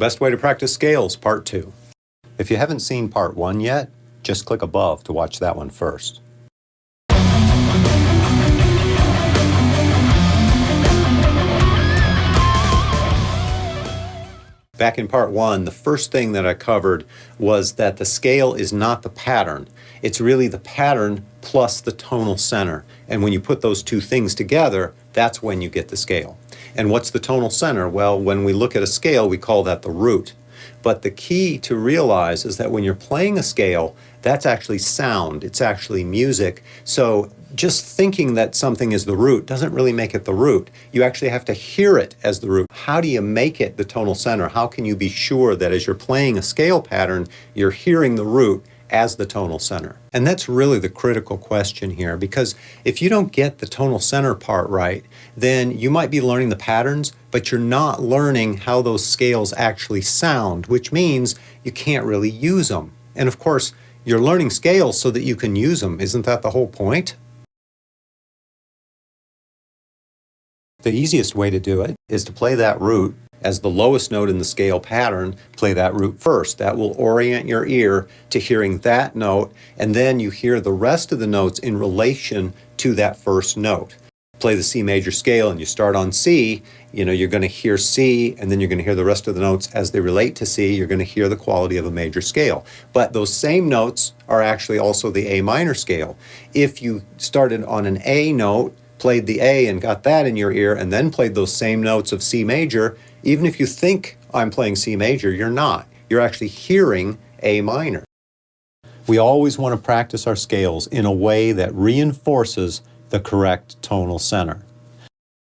best way to practice scales, part 2. If you haven't seen part 1 yet, just click above to watch that one first. Back in part 1, the first thing that I covered was that the scale is not the pattern. It's really the pattern plus the tonal center. And when you put those two things together, that's when you get the scale. And what's the tonal center? Well, when we look at a scale, we call that the root. But the key to realize is that when you're playing a scale, that's actually sound. It's actually music. So just thinking that something is the root doesn't really make it the root. You actually have to hear it as the root. How do you make it the tonal center? How can you be sure that as you're playing a scale pattern, you're hearing the root as the tonal center? And that's really the critical question here, because if you don't get the tonal center part right, then you might be learning the patterns, but you're not learning how those scales actually sound, which means you can't really use them. And of course, you're learning scales so that you can use them. Isn't that the whole point? The easiest way to do it is to play that root as the lowest note in the scale pattern. Play that root first. That will orient your ear to hearing that note, and then you hear the rest of the notes in relation to that first note. Play the C major scale and you start on C, you're going to hear C, and then you're going to hear the rest of the notes as they relate to C. You're going to hear the quality of a major scale. But those same notes are actually also the A minor scale. If you started on an A note, played the A and got that in your ear, and then played those same notes of C major, even if you think I'm playing C major, you're not. You're actually hearing A minor. We always want to practice our scales in a way that reinforces the correct tonal center.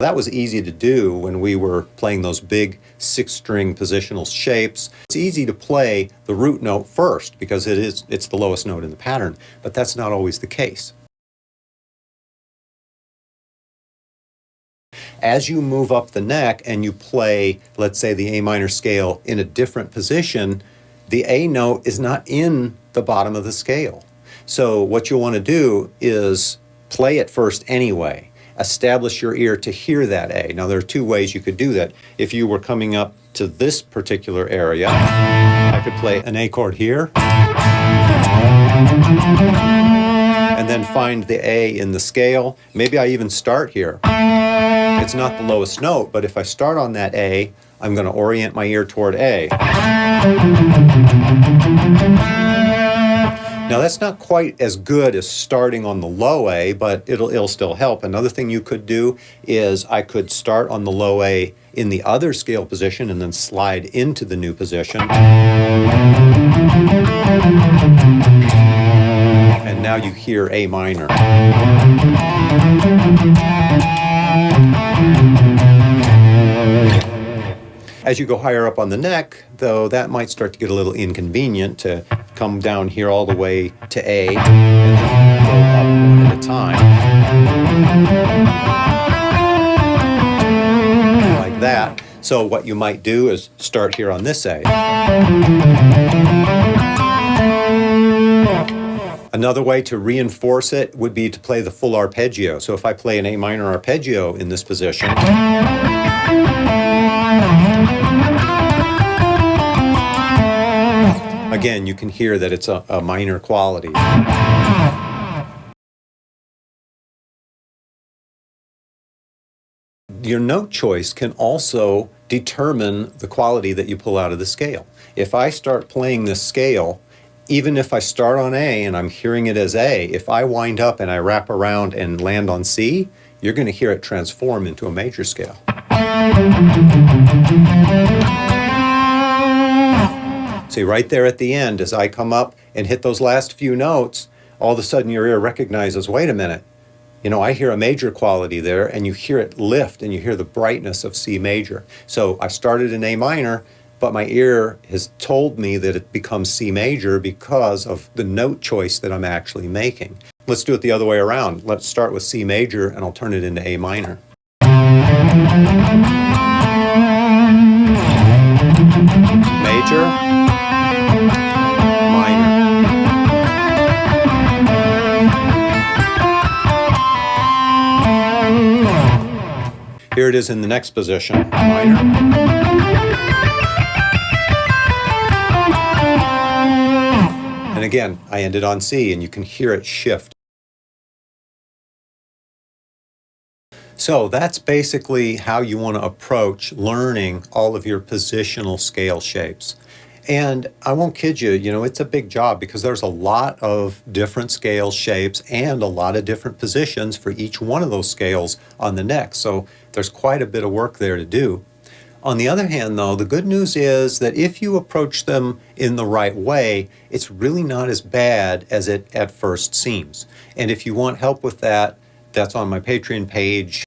That was easy to do when we were playing those big 6-string positional shapes. It's easy to play the root note first because it's the lowest note in the pattern, but that's not always the case. As you move up the neck and you play, let's say, the A minor scale in a different position, the A note is not in the bottom of the scale. So what you'll want to do is play it first anyway. Establish your ear to hear that A. Now, there are two ways you could do that. If you were coming up to this particular area, I could play an A chord here, and then find the A in the scale. Maybe I even start here. It's not the lowest note, but if I start on that A, I'm going to orient my ear toward A. Now, that's not quite as good as starting on the low A, but it'll still help. Another thing you could do is I could start on the low A in the other scale position and then slide into the new position. And now you hear A minor. As you go higher up on the neck, though, that might start to get a little inconvenient to come down here all the way to A and then go up one at a time. Like that. So what you might do is start here on this A. Another way to reinforce it would be to play the full arpeggio. So if I play an A minor arpeggio in this position, again, you can hear that it's a minor quality. Your note choice can also determine the quality that you pull out of the scale. If I start playing this scale, even if I start on A and I'm hearing it as A, if I wind up and I wrap around and land on C, you're going to hear it transform into a major scale. See, right there at the end, as I come up and hit those last few notes, all of a sudden your ear recognizes, wait a minute, I hear a major quality there, and you hear it lift and you hear the brightness of C major. So I started in A minor, but my ear has told me that it becomes C major because of the note choice that I'm actually making. Let's do it the other way around. Let's start with C major and I'll turn it into A minor. Major, minor. Here it is in the next position, minor. Again, I ended on C, and you can hear it shift. So that's basically how you want to approach learning all of your positional scale shapes. And I won't kid you, it's a big job because there's a lot of different scale shapes and a lot of different positions for each one of those scales on the neck. So there's quite a bit of work there to do. On the other hand, though, the good news is that if you approach them in the right way, it's really not as bad as it at first seems. And if you want help with that, that's on my Patreon page.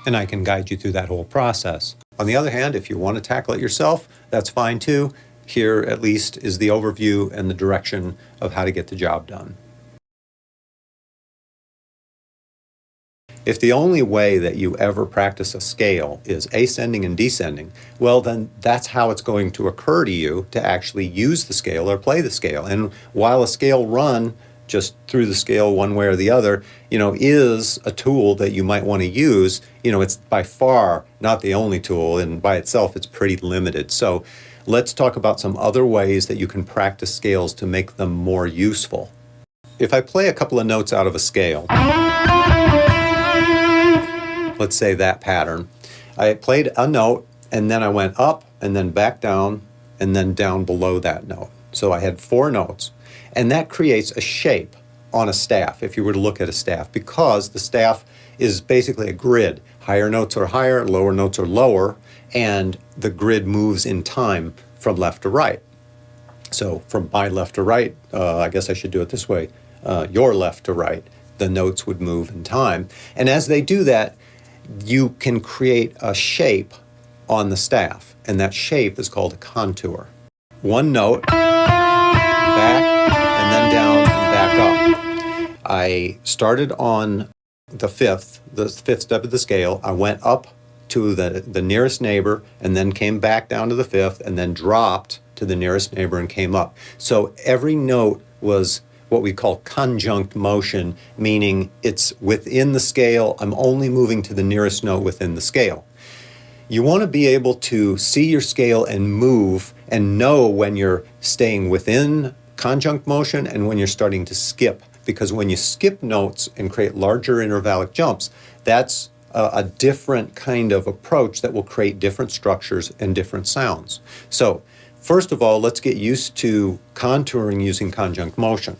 And I can guide you through that whole process. On the other hand, if you want to tackle it yourself, that's fine too. Here, at least, is the overview and the direction of how to get the job done. If the only way that you ever practice a scale is ascending and descending, well, then that's how it's going to occur to you to actually use the scale or play the scale. And while a scale run just through the scale one way or the other, is a tool that you might want to use, it's by far not the only tool, and by itself it's pretty limited. So let's talk about some other ways that you can practice scales to make them more useful. If I play a couple of notes out of a scale, let's say that pattern, I played a note and then I went up and then back down and then down below that note. So I had 4 notes. And that creates a shape on a staff, if you were to look at a staff, because the staff is basically a grid. Higher notes are higher, lower notes are lower, and the grid moves in time from left to right. So from my left to right, I guess I should do it this way, your left to right, the notes would move in time. And as they do that, you can create a shape on the staff, and that shape is called a contour. One note, back, and then down and back up. I started on the fifth step of the scale. I went up to the nearest neighbor and then came back down to the 5th and then dropped to the nearest neighbor and came up. So every note was what we call conjunct motion, meaning it's within the scale. I'm only moving to the nearest note within the scale. You want to be able to see your scale and move and know when you're staying within conjunct motion and when you're starting to skip. Because when you skip notes and create larger intervallic jumps, that's a different kind of approach that will create different structures and different sounds. So first of all, let's get used to contouring using conjunct motion.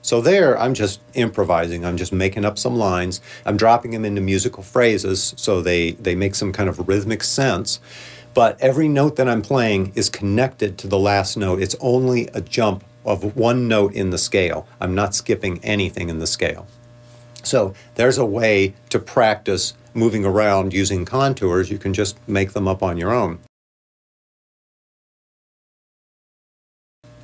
So there, I'm just improvising. I'm just making up some lines. I'm dropping them into musical phrases so they make some kind of rhythmic sense. But every note that I'm playing is connected to the last note. It's only a jump of one note in the scale. I'm not skipping anything in the scale. So there's a way to practice moving around using contours. You can just make them up on your own.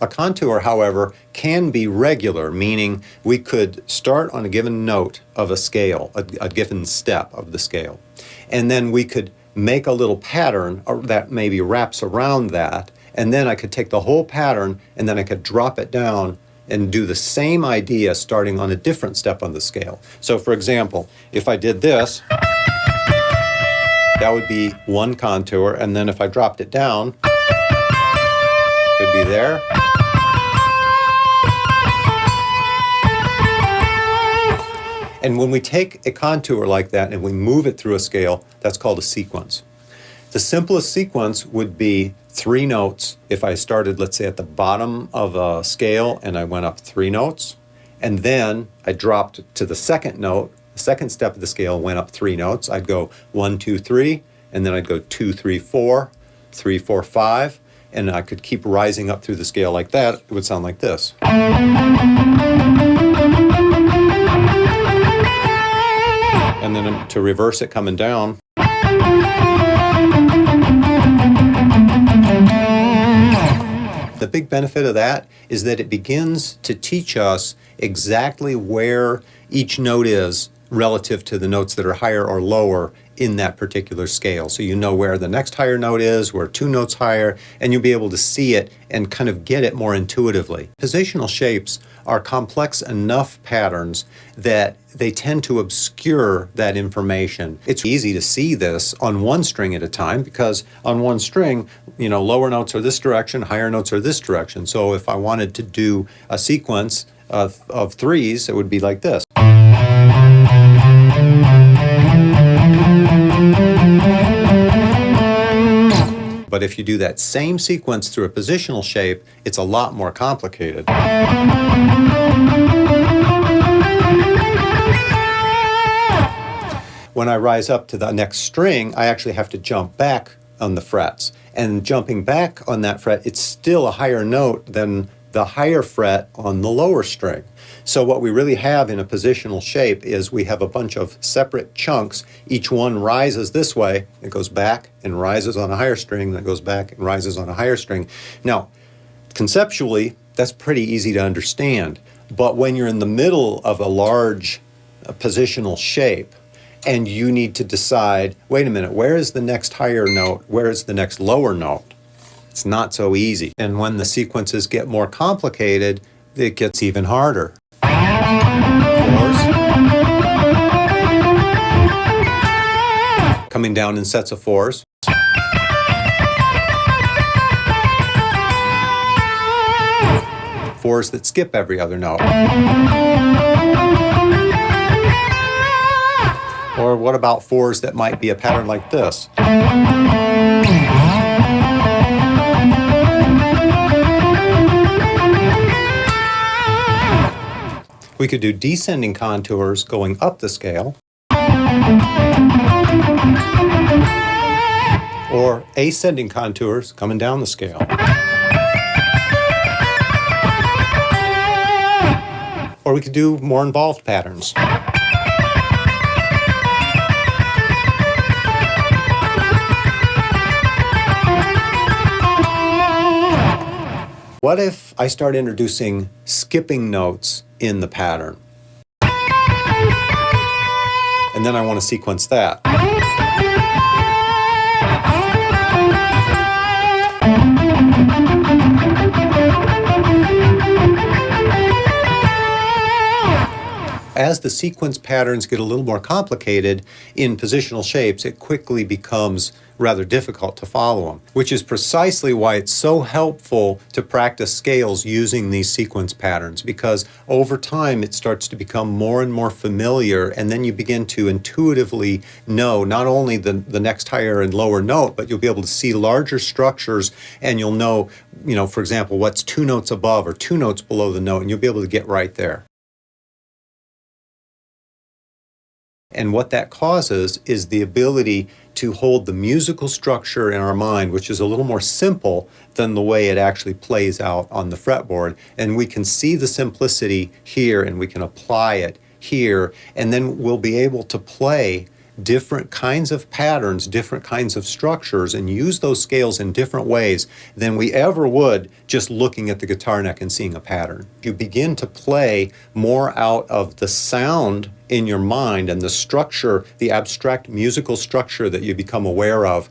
A contour, however, can be regular, meaning we could start on a given note of a scale, a given step of the scale, and then we could make a little pattern that maybe wraps around that, and then I could take the whole pattern and then I could drop it down and do the same idea starting on a different step on the scale. So for example, if I did this, that would be one contour, and then if I dropped it down, it would be there. And when we take a contour like that and we move it through a scale, that's called a sequence. The simplest sequence would be 3 notes. If I started, let's say, at the bottom of a scale and I went up 3 notes, and then I dropped to the second note, the second step of the scale went up 3 notes, I'd go 1, 2, 3, and then I'd go 2, 3, 4, 3, 4, 5, and I could keep rising up through the scale like that. It would sound like this. And then to reverse it coming down. The big benefit of that is that it begins to teach us exactly where each note is relative to the notes that are higher or lower in that particular scale. So you know where the next higher note is, where 2 notes higher, and you'll be able to see it and kind of get it more intuitively. Positional shapes are complex enough patterns that they tend to obscure that information. It's easy to see this on one string at a time because on one string, lower notes are this direction, higher notes are this direction. So if I wanted to do a sequence of threes, it would be like this. But if you do that same sequence through a positional shape, it's a lot more complicated. When I rise up to the next string, I actually have to jump back on the frets. And jumping back on that fret, it's still a higher note than the higher fret on the lower string. So what we really have in a positional shape is we have a bunch of separate chunks. Each one rises this way, it goes back and rises on a higher string, then it goes back and rises on a higher string. Now, conceptually, that's pretty easy to understand. But when you're in the middle of a large positional shape, and you need to decide, wait a minute, where is the next higher note? Where is the next lower note? It's not so easy. And when the sequences get more complicated, it gets even harder. Fours. Coming down in sets of fours. Fours that skip every other note. Or what about fours that might be a pattern like this? We could do descending contours going up the scale, or ascending contours coming down the scale. Or we could do more involved patterns. What if I start introducing skipping notes in the pattern? And then I want to sequence that. As the sequence patterns get a little more complicated in positional shapes, it quickly becomes rather difficult to follow them, which is precisely why it's so helpful to practice scales using these sequence patterns, because over time it starts to become more and more familiar, and then you begin to intuitively know not only the next higher and lower note, but you'll be able to see larger structures, and you'll know, for example, what's 2 notes above or 2 notes below the note, and you'll be able to get right there. And what that causes is the ability to hold the musical structure in our mind, which is a little more simple than the way it actually plays out on the fretboard. And we can see the simplicity here, and we can apply it here, and then we'll be able to play different kinds of patterns, different kinds of structures, and use those scales in different ways than we ever would just looking at the guitar neck and seeing a pattern. You begin to play more out of the sound in your mind and the structure, the abstract musical structure that you become aware of.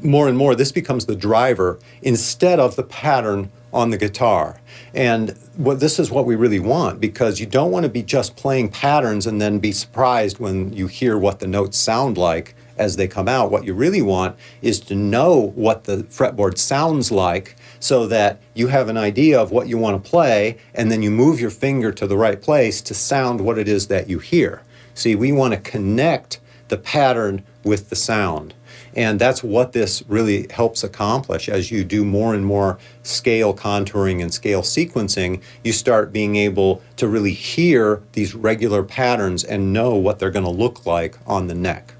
More and more, this becomes the driver instead of the pattern on the guitar. And this is what we really want, because you don't want to be just playing patterns and then be surprised when you hear what the notes sound like as they come out. What you really want is to know what the fretboard sounds like so that you have an idea of what you want to play, and then you move your finger to the right place to sound what it is that you hear. See, we want to connect the pattern with the sound. And that's what this really helps accomplish. As you do more and more scale contouring and scale sequencing, you start being able to really hear these regular patterns and know what they're going to look like on the neck.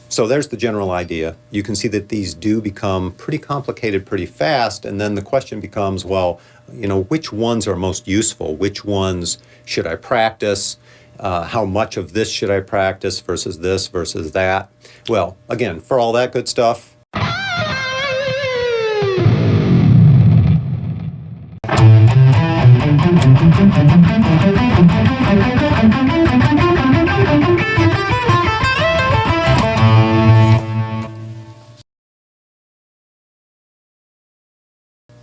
So there's the general idea. You can see that these do become pretty complicated pretty fast, and then the question becomes, well, which ones are most useful? Which ones should I practice? How much of this should I practice versus this versus that? Well, again, for all that good stuff,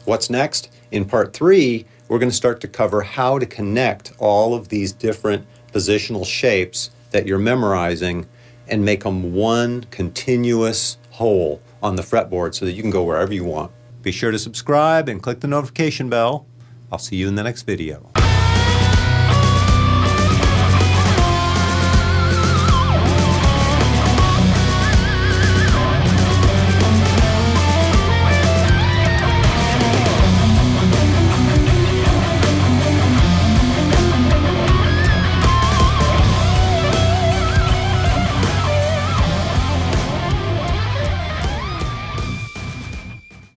What's next? In part 3, we're going to start to cover how to connect all of these different positional shapes that you're memorizing and make them one continuous whole on the fretboard so that you can go wherever you want. Be sure to subscribe and click the notification bell. I'll see you in the next video.